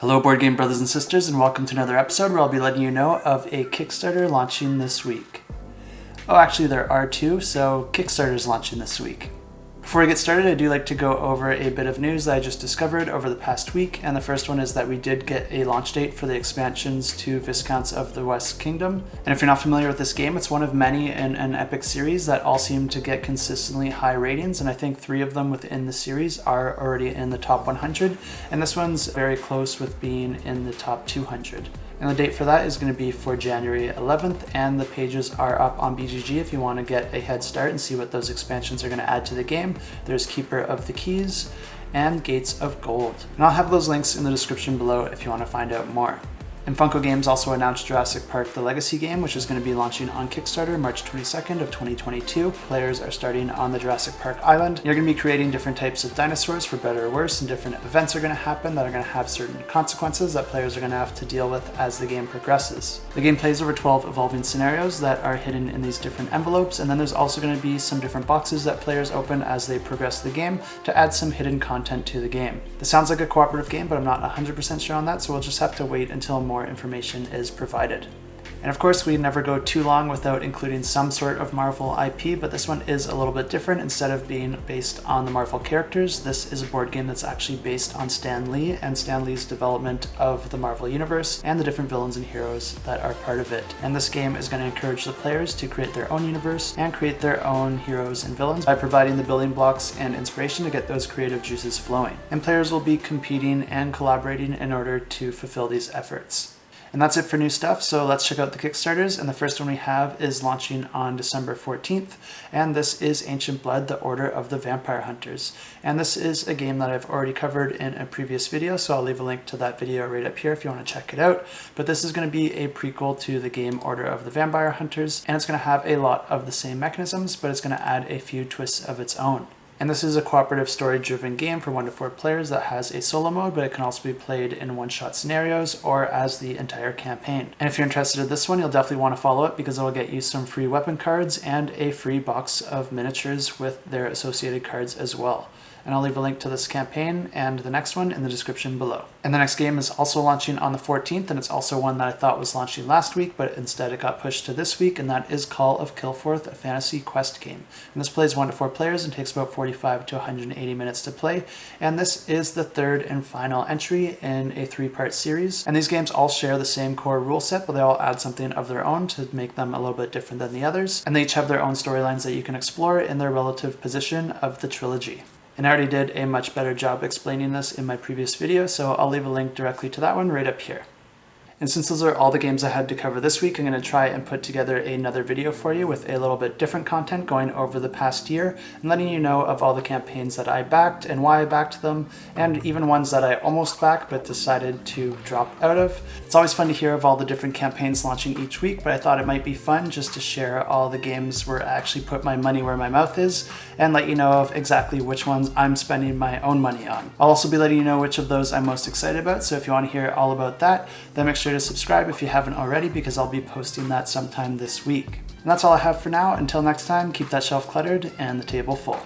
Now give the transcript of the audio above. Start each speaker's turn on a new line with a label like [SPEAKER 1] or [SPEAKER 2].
[SPEAKER 1] Hello board game brothers and sisters, and welcome to another episode where I'll be letting you know of a Kickstarter launching this week. Oh, actually there are two, so Kickstarter's launching this week. Before I get started, I do like to go over a bit of news that I just discovered over the past week, and the first one is that we did get a launch date for the expansions to Viscounts of the West Kingdom. And if you're not familiar with this game, it's one of many in an epic series that all seem to get consistently high ratings, and I think 3 of them within the series are already in the top 100, and this one's very close with being in the top 200. And the date for that is going to be for January 11th, and the pages are up on BGG if you want to get a head start and see what those expansions are going to add to the game. There's Keeper of the Keys and Gates of Gold. And I'll have those links in the description below if you want to find out more. And Funko Games also announced Jurassic Park the Legacy game, which is going to be launching on Kickstarter March 22nd of 2022. Players are starting on the Jurassic Park island. You're going to be creating different types of dinosaurs for better or worse, and different events are going to happen that are going to have certain consequences that players are going to have to deal with as the game progresses. The game plays over 12 evolving scenarios that are hidden in these different envelopes, and then there's also going to be some different boxes that players open as they progress the game to add some hidden content to the game. This sounds like a cooperative game, but I'm not 100% sure on that, so we'll just have to wait until more information is provided. And of course, we never go too long without including some sort of Marvel IP, but this one is a little bit different. Instead of being based on the Marvel characters, this is a board game that's actually based on Stan Lee and Stan Lee's development of the Marvel Universe and the different villains and heroes that are part of it. And this game is going to encourage the players to create their own universe and create their own heroes and villains by providing the building blocks and inspiration to get those creative juices flowing. And players will be competing and collaborating in order to fulfill these efforts. And that's it for new stuff, so let's check out the Kickstarters, and the first one we have is launching on December 14th, and this is Ancient Blood, the Order of the Vampire Hunters. And this is a game that I've already covered in a previous video, so I'll leave a link to that video right up here if you want to check it out. But this is going to be a prequel to the game Order of the Vampire Hunters, and it's going to have a lot of the same mechanisms, but it's going to add a few twists of its own. And this is a cooperative story-driven game for 1 to 4 players that has a solo mode, but it can also be played in one-shot scenarios or as the entire campaign. And if you're interested in this one, you'll definitely want to follow it because it'll get you some free weapon cards and a free box of miniatures with their associated cards as well. And I'll leave a link to this campaign and the next one in the description below. And the next game is also launching on the 14th, and it's also one that I thought was launching last week, but instead it got pushed to this week, and that is Call of Kilforth, a fantasy quest game. And this plays 1 to 4 players and takes about 45 to 180 minutes to play, and this is the 3rd and final entry in a 3-part series. And these games all share the same core rule set, but they all add something of their own to make them a little bit different than the others, and they each have their own storylines that you can explore in their relative position of the trilogy. And I already did a much better job explaining this in my previous video, so I'll leave a link directly to that one right up here. And since those are all the games I had to cover this week, I'm going to try and put together another video for you with a little bit different content going over the past year and letting you know of all the campaigns that I backed and why I backed them, and even ones that I almost backed but decided to drop out of. It's always fun to hear of all the different campaigns launching each week, but I thought it might be fun just to share all the games where I actually put my money where my mouth is and let you know of exactly which ones I'm spending my own money on. I'll also be letting you know which of those I'm most excited about, so if you want to hear all about that, then make sure to subscribe if you haven't already, because I'll be posting that sometime this week. And that's all I have for now. Until next time, keep that shelf cluttered and the table full.